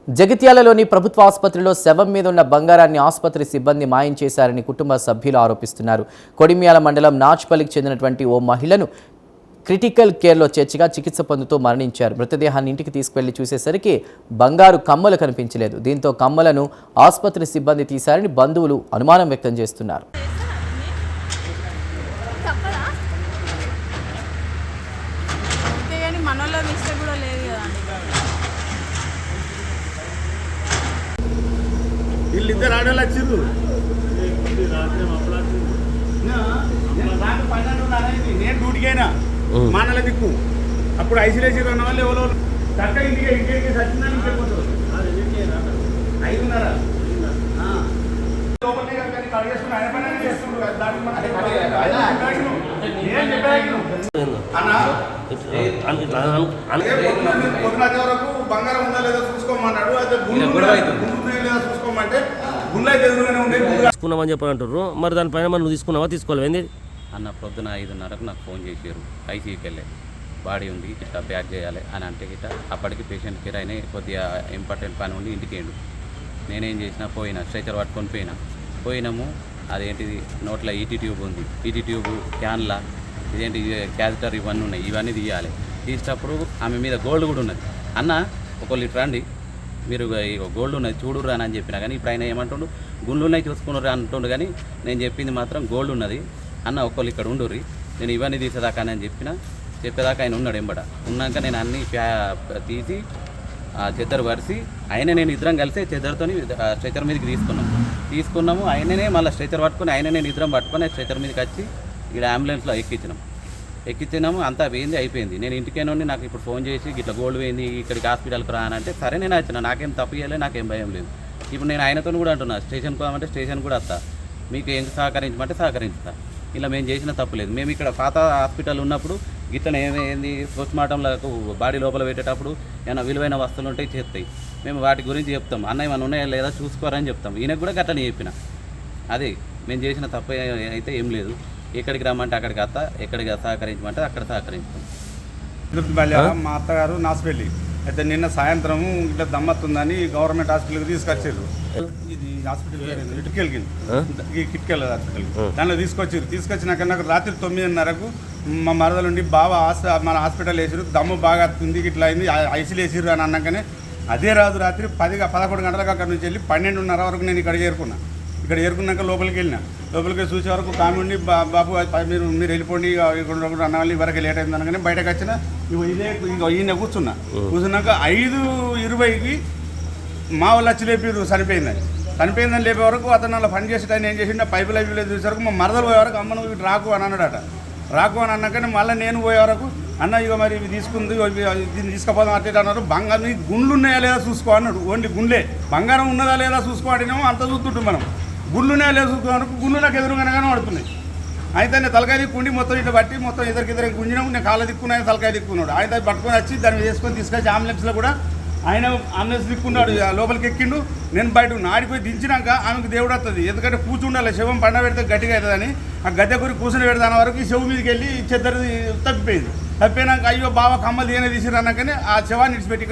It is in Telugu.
జగిత్యాలలోని ప్రభుత్వ ఆసుపత్రిలో శవం మీద ఉన్న బంగారాన్ని ఆసుపత్రి సిబ్బంది మాయం చేశారని కుటుంబ సభ్యులు ఆరోపిస్తున్నారు. కొడిమ్యాల మండలం నాచ్పల్లికి చెందినటువంటి ఓ మహిళను క్రిటికల్ కేర్లో చేర్చగా చికిత్స పొందుతూ మరణించారు. మృతదేహాన్ని ఇంటికి తీసుకువెళ్లి చూసేసరికి బంగారు కమ్మలు కనిపించలేదు. దీంతో కమ్మలను ఆసుపత్రి సిబ్బంది తీశారని బంధువులు అనుమానం వ్యక్తం చేస్తున్నారు. వీళ్ళిద్దరు ఆడవాళ్ళు వచ్చిర్రు. నేను డ్యూటీకి అయినా మానల దిక్కు అప్పుడు ఐసోలేషన్ ఉన్న వాళ్ళు ఎవరో చక్క ఇంటికి సత్యనారాయణ వెళ్ళిపోతారు. 5:30 వరకు బంగారం ఉందా లేదా చూసుకోమన్నాడు. అయితే లేదా చూసుకోమంటే తీసుకున్నామని చెప్పాలంటారు. మరి దానిపైన మనం నువ్వు తీసుకున్నావా తీసుకోవాలి అన్న పొద్దున 5:30కు నాకు ఫోన్ చేశారు. ఐసీయూకి వెళ్ళే బాడీ ఉంది ఇట్లా బ్యాక్ చేయాలి అని అంటే గిట్ట అప్పటికి పేషెంట్ కేర్ అయినా కొద్దిగా ఇంపార్టెంట్ పని ఉండి ఇంటికి వెళ్ళు. నేనేం చేసినా పోయినా స్ట్రెచర్ పట్టుకొని పోయినాము. అదేంటిది నోట్లో ఈటీ ట్యూబ్ ఉంది, ఈటీ ట్యూబ్ క్యాన్లా ఇదేంటి క్యాథెటర్ ఇవన్నీ ఉన్నాయి. ఇవన్నీ తీయాలి. తీసేటప్పుడు ఆమె మీద గోల్డ్ కూడా ఉన్నది. అన్న ఒకళ్ళు ఇటు రండి, మీరు గోల్డ్ ఉన్నది చూడురు అని చెప్పినా కానీ ఇప్పుడు ఆయన ఏమంటుండు గుండ్లు ఉన్నాయి చూసుకున్నారు అంటుండు. కానీ నేను చెప్పింది మాత్రం గోల్డ్ ఉన్నది అన్న, ఒక్కళ్ళు ఇక్కడ ఉండుర్రి నేను ఇవన్నీ తీసేదాకా అని చెప్పేదాకా ఆయన ఉన్నాడు. ఎంబడ ఉన్నాక నేను అన్నీ తీసి చెద్దరు పరిచి ఆయన నేను ఇద్దరం కలిసి చెద్దరుతో స్ట్రెచర్ మీదకి తీసుకున్నాము. ఆయననే మళ్ళీ స్ట్రెచర్ పట్టుకొని ఆయననే ఇద్దరం పట్టుకొని స్ట్రెచర్ మీదకి వచ్చి ఇక్కడ అంబులెన్స్లో ఎక్కించినాము. అంతా వేయింది అయిపోయింది. నేను ఇంటికేనండి నాకు ఇప్పుడు ఫోన్ చేసి ఇట్లా గోల్డ్ వేయింది ఇక్కడికి హాస్పిటల్కి రా అని అంటే సరే నేను వచ్చిన, నాకేం తప్పు చేయలేదు, నాకేం భయం లేదు. ఇప్పుడు నేను ఆయనతో కూడా అంటున్నా స్టేషన్కి పోదామంటే స్టేషన్ కూడా వస్తా, మీకు ఏం సహకరించమంటే సహకరించుతా. ఇలా మేము చేసిన తప్పు లేదు. మేము ఇక్కడ పాత హాస్పిటల్ ఉన్నప్పుడు గిట్లనే ఏమైంది పోస్ట్మార్టంలకు బాడీ లోపల పెట్టేటప్పుడు ఏమైనా విలువైన వస్తువులు ఉంటే చేస్తాయి. మేము వాటి గురించి చెప్తాం. అన్న ఏమైనా ఉన్నాయా లేదా చూసుకోరని చెప్తాం. ఈయనకు కూడా గట్టనే చెప్పిన. అదే మేము చేసిన తప్పు అయితే ఏం లేదు. ఎక్కడికి రమ్మంటే అక్కడికి వస్తా, ఎక్కడికి సహకరించమంటే అక్కడ సహకరించుతాం. మా అత్తగారు నాసిపల్లి అయితే నిన్న సాయంత్రం ఇట్లా దమ్మత్తుందని గవర్నమెంట్ హాస్పిటల్కి తీసుకొచ్చారు. ఇది హాస్పిటల్ ఇటుకెళ్ళి కిట్కెళ్ళ హాస్పిటల్ దాంట్లో తీసుకొచ్చినాక నాకు రాత్రి 9:30కు మా మరదలుండి బాగా మన హాస్పిటల్ వేసారు. దమ్ము బాగా వస్తుంది ఇట్లా అయింది ఐసీలు వేసారు అని అన్నాకనే అదే రాత్రి 11 గంటలకు అక్కడ నుంచి వెళ్ళి 12:30 వరకు నేను ఇక్కడ చేరుకున్నాక లోపలికి చూసే వరకు కామెండి బాబు మీరు వెళ్ళిపోండి అన్న వాళ్ళు వరకు లేట్ అయింది అనగానే బయటకు వచ్చిన ఈయన కూర్చున్నాక 5:20కి మా వాళ్ళు వచ్చి లేపారు చనిపోయిందని లేపే వరకు అతను అలా పని చేసేట ఆయన ఏం చేసిండు పైపులు అయిపోలేదు చూసే వరకు మా మరదలు పోయే వరకు అమ్మ నువ్వు ఇటు రాకు అని అన్నాడట. రాకు అని అన్నాకనే మళ్ళీ నేను పోయే వరకు అన్న ఇక మరి ఇవి తీసుకుంది దీన్ని తీసుకుపోదాం అట్లా అన్నారు. బంగారం గుండ్లు ఉన్నాయా లేదా చూసుకో అన్నాడు. ఓన్లీ గుండె బంగారం ఉన్నదా లేదా చూసుకో అడినామో అంత చూస్తుంటాం మనం. గుళ్ళు ఉన్నాయా లేదా చూసుకో వరకు గుళ్ళు నాకు ఎదురుగానే పడుతున్నాయి. అయితే నేను తలకాయ దిక్కుండి మొత్తం ఇట్లా బట్టి మొత్తం ఇద్దరికి గుంజినాము. నేను కాళ్ళ దిక్కున్నాయి తలకాయ దిక్కున్నాడు. ఆయన పట్టుకొని వచ్చి దాన్ని వేసుకొని తీసుకొచ్చి అంబులెన్స్లో కూడా ఆయన అంబులెన్స్ దిక్కున్నాడు. లోపలికి ఎక్కిండు. నేను బయటకు నాడిపోయి దించినాక ఆమెకు దేవుడు వస్తుంది. ఎందుకంటే కూర్చుండాలి శవం పండ పెడితే గట్టిగా అవుతుందని ఆ గద్దె కూరి కూర్చుని పెడతాను వరకు ఈ శవం మీదకి వెళ్ళి చెద్దరు తప్పిపోయింది. తప్పిపోయినాక అయ్యో బావ కమ్మలు తీయనే తీసిరు అన్నాకనే ఆ శవాన్ని విడిచిపెట్టి